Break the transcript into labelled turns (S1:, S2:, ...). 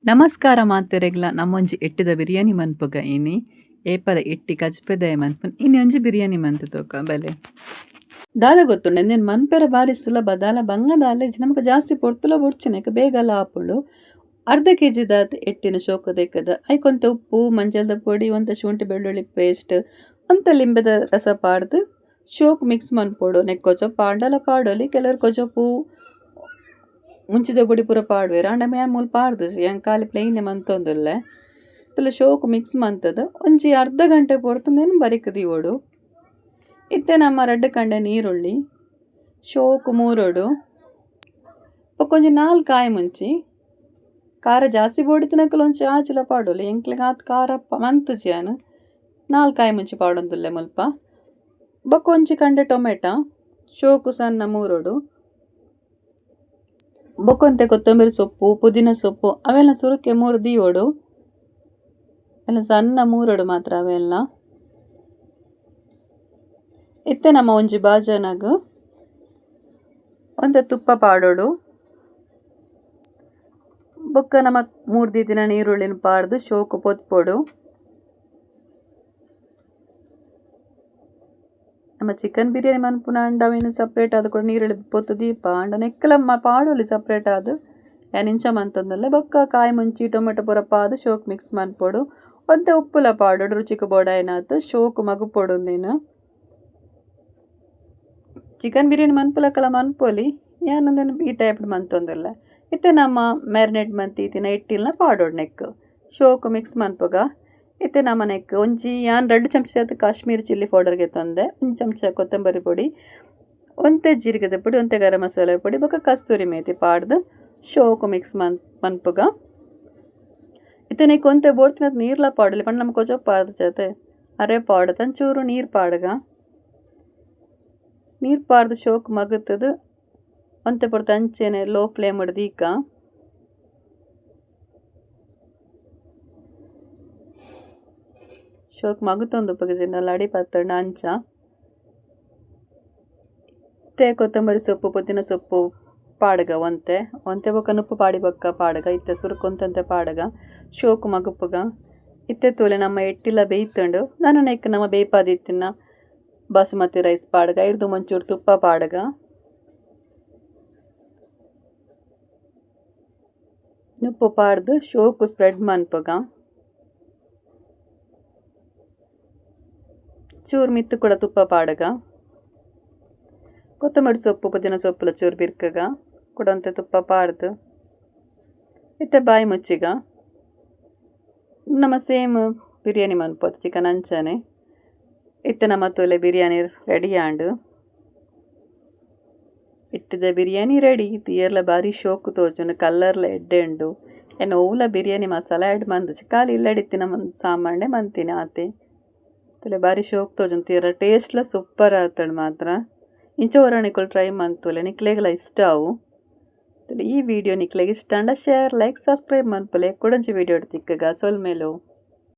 S1: ನಮಸ್ಕಾರ ಮಾತೆರೆಗ್ಲ ನಮ್ಮೊಂಜಿ ಎಟ್ಟಿದ ಬಿರಿಯಾನಿ ಮನ್ಪುಗ ಇನಿ ಏಪಲ ಎಟ್ಟಿ ಕಚ್ಪೆದಾಯ ಮನ್ಪುನ ಇನಿ ಒಂಜಿ ಬಿರಿಯಾನಿ ಮನ್ತು ತೂಕ ಬೆಲೆ ದಾದ ಗೊತ್ತುಂಡು ಎಂದೇನು ಮನ್ಪೆರೆ ಬಾರಿ ಸುಲಭ ದಾಲ ಬಂಗದ ಅಲ್ಲೇಜಿ ನಮಕ್ ಜಾಸ್ತಿ ಪೊರ್ತುಲ ಬುಡ್ಚಿನಕ ಬೇಗಲ ಆಪುಂಡು ಅರ್ಧ ಕೆಜಿ ದಾದ ಎಟ್ಟಿನ ಶೋಕ ದೇಕದ ಐಕೊಂತ ಉಪ್ಪು ಮಂಜಲ್ದ ಪೊಡಿ ಒಂತ ಶುಂಠಿ ಬೆಳ್ಳುಳ್ಳಿ ಪೇಸ್ಟ್ ಒಂತ ಲಿಂಬೆದ ರಸ ಪಾಡ್ದು ಶೋಕ್ ಮಿಕ್ಸ್ ಮನ್ಪೊಡು ನೆಕ್ಕೊಚ ಪಾಂಡಲ ಪಾಡೊಲಿ ಕೆಲವರು ಕೊಚಪು ಮುಂಚಿದ ಪೊಡಿ ಪೂರ ಪಾಡ್ವೆರ್ ಅಂಡ ಮೂಲು ಪಾಡ್ದು ಕಾಲಿ ಪ್ಲೇನ್ ಮಂತೊಂದುಲ್ಲೆ ತುಲು ಶೋಕ್ ಮಿಕ್ಸ್ ಮಂತದ ಒಂಜಿ ಅರ್ಧ ಗಂಟೆ ಪೊರ್ತುಂದೇನು ಬರಿಕ್ ದೀವೊಡು ಇತ್ತೆ ನಮ್ಮ ರಡ್ಡ್ ಕಂಡೆ ನೀರುಳ್ಳಿ ಶೋಕ್ ಮೂರೊಡು ಬೊಕೊಂಜಿ 4 ಕಾಯಿ ಮುಂಚಿ ಖಾರ ಜಾಸ್ತಿ ಬೋಡಿತಿನಕಲ್ ಒಂಚಿ ಆಚಿಲ ಪಾಡೊಲಿ ಎಂಕ್ಲೆಗ್ ಆತ್ ಖಾರ ಮಂತುಜಿಯಾನು 4 ಕಾಯಿ ಮುಂಚಿ ಪಾಡೊಂದುಲ್ಲೆ ಮುಲ್ಪ ಬೊಕೊಂಜಿ ಕಂಡೆ ಟೊಮೆಟೊ ಶೋಕು ಸಣ್ಣ ಮೂರೊಡು ಬೊಕೊಂತೆ ಕೊತ್ತಂಬರಿ ಸೊಪ್ಪು ಪುದೀನ ಸೊಪ್ಪು ಅವೆಲ್ಲ ಸುರುಕೆ 3 ದೀವೊಡು ಎಲ್ಲ ಸಣ್ಣ ಮೂರೊಡು ಮಾತ್ರ ಅವೆಲ್ಲ ಇತ್ತೆ ನಮ್ಮ ಒಂಜಿ ಬಾಜನಗ ಒಂತೆ ತುಪ್ಪ ಪಾಡೋಡು ಬೊಕ್ಕ ನಮ್ಮ 3 ದೀತಿನ ನೀರುಳ್ಳಿನ ಪಾಡ್ದು ಶೋಕು ಪೊತ್ಪೊಡು ನಮ್ಮ ಚಿಕನ್ ಬಿರಿಯಾನಿ ಮನ್ಪುನ ಅಂಡ ಅವೇನು ಸಪ್ರೇಟ್ ಆದ ಕೂಡ ನೀರುಳ್ಳಿ ಪೊತ್ತು ದೀಪ ಅಂಡ ನೆಕ್ಕಲಮ್ಮ ಪಾಡೋಲಿ ಸಪ್ರೇಟ್ ಆದ ಇಂಚ ಮಂತಂದಲ್ಲ ಬೊಕ್ಕ ಕಾಯಿ ಮುಂಚಿ ಟೊಮೆಟೊ ಪೂರ ಪಾದು ಶೋಕ್ ಮಿಕ್ಸ್ ಮನ್ಪೊಡು ಒಂತೆ ಉಪ್ಪುಲ ಪಾಡೋಡು ರುಚಿಗೆ ಬೋಡ ಏನಾಯ್ತು ಶೋಕು ಮಗು ಪೊಡೊಂದಿನ ಚಿಕನ್ ಬಿರಿಯಾನಿ ಮನ್ಪುಲಕ್ಕಲ ಮನ್ಪೊಲಿ ಏನಂದೇನು ಈ ಟೈಪ್ ಮಂತೊಂದಲ್ಲ ಇತ್ತೆ ನಮ್ಮ ಮ್ಯಾರಿನೇಟ್ ಮಂತೀತಿನ ಇಟ್ಟಿಲ್ನ ಪಾಡೋಡು ನೆಕ್ ಶೋಕು ಮಿಕ್ಸ್ ಮನ್ಪುಗ ಇತ್ತೆ ನಮ್ಮ ನೆಕ್ ಒಂಜಿ 2 ಚಮಚ ಕಾಶ್ಮೀರಿ ಚಿಲ್ಲಿ ಪೌಡರ್ಗೆ ತಂದೆ 1 ಚಮಚ ಕೊತ್ತಂಬರಿ ಪೊಡಿ ಒಂತೆ ಜೀರಿಗೆದ ಪುಡಿ ಒಂತೆ ಗರಂ ಮಸಾಲೆ ಪುಡಿ ಬೊಕ್ಕ ಕಸ್ತೂರಿ ಮೇಥಿ ಪಾಡ್ದು ಶೋಕು ಮಿಕ್ಸ್ ಮನ್ಪುಗ ಇತ್ತೆ ನೆಕ್ ಒಂತೆ ಬೋಡ್ತಿನ ನೀರ್ಲ ಪಾಡಲಿ ಪಂಡ ನಮ್ಗೆ ಕೊಚ್ಚ ಪಾಡ್ದು ಜೊತೆ ಅರೆ ಪಾಡು ತಂಚೂರು ನೀರು ಪಾಡ್ಗ ನೀರು ಪಾಡ್ದು ಶೋಕು ಮಗುತ್ತದು ಒಂತೆ ಪೊಡ್ದು ಅಂಚೆನೆ ಲೋ ಫ್ಲೇಮ್ ಹಿಡ್ದೀಕ ಶೋಕ್ ಮಗುತ್ತೊಂದು ಉಪಗಿಸಿನಲ್ಲ ಅಡಿ ಪತ್ತಂಡ ಅಂಚ ಇತ್ತೆ ಕೊತ್ತಂಬರಿ ಸೊಪ್ಪು ಪುದೀನ ಸೊಪ್ಪು ಪಾಡ್ಗ ಒಂತೆ ಬೊಕ್ಕ ನುಪ್ಪು ಪಾಡಿ ಬೊಕ್ಕ ಪಾಡ್ಗ ಇತ್ತೆ ಸುರುಕೊಂತಂತೆ ಪಾಡ್ಗ ಶೋಕು ಮಗುಪ್ಪುಗ ಇತ್ತೆ ತೂಲೆ ನಮ್ಮ ಎಟ್ಟಿಲ ಬೇಯ್ತಂಡು ನಾನು ನೆಕ್ ನಮ್ಮ ಬೇಯ್ಪಾದಿತ್ತಿನ ಬಾಸುಮತಿ ರೈಸ್ ಪಾಡ್ಗ ಇಡ್ದು ಒಂಚೂರು ತುಪ್ಪ ಪಾಡ್ಗ ನುಪ್ಪು ಪಾಡ್ದು ಶೋಕು ಸ್ಪ್ರೆಡ್ ಮನ್ಪುಗ ಚೂರು ಮಿತ್ತು ಕೂಡ ತುಪ್ಪ ಪಾಡಗ ಕೊತ್ತಂಬರಿ ಸೊಪ್ಪು ಪುದೀನ ಸೊಪ್ಪುಲ ಚೂರು ಬಿರ್ಕಗ ಕೊಡಂತೆ ತುಪ್ಪ ಪಾಡ್ದು ಇತ್ತೆ ಬಾಯಿ ಮುಚ್ಚಿಗ ನಮ್ಮ ಸೇಮ್ ಬಿರಿಯಾನಿ ಮನ್ಪೋದು ಚಿಕನ್ ಅಂಚನೆ ಇತ್ತೆ ನಮ್ಮ ತೂಲೆ ಬಿರಿಯಾನಿ ರೆಡಿ ಆಂಡು ಇಟ್ಟಿದ ಬಿರಿಯಾನಿ ರೆಡಿ ತುಯರ್ಲ ಬಾರಿ ಶೋಕು ತೋಜುಂಡು ಕಲ್ಲರ್ಲ ಎಡ್ಡೆ ಉಂಡು ಏನು ಓಲ ಬಿರಿಯಾನಿ ಮಸಾಲ ಆ್ಯಡ್ ಮಂದು ಖಾಲಿ ಇಲ್ಲಡಿತ್ತಿನ ಸಾಮಾನ್ಯ ಮಂತಿನಿ ಆತೆ ತುಲೆ ಬಾರಿ ಶೋಕ್ ತೋಜುಂತೀರ ಟೇಸ್ಟ್ಲ ಸೂಪರ್ ಆತಂಡು ಮಾತ್ರ ಇಂಚ ಹೊರಣಿಕೊಳು ಟ್ರೈ ಮಂತುಲೆ ನಿಕ್ಲೆಗೆಲ್ಲ ಇಷ್ಟ ಅವು ಈ ವಿಡಿಯೋ ನಿಕ್ಲೆಗೆ ಇಷ್ಟ ಅಂಡ ಶೇರ್ ಲೈಕ್ ಸಬ್ಸ್ಕ್ರೈಬ್ ಮನ್ಪುಲೆ ಕೊಡಂಚಿ ವಿಡಿಯೋ ತಿಕ್ಕಗ ಸೊಲ್ಮೇಲು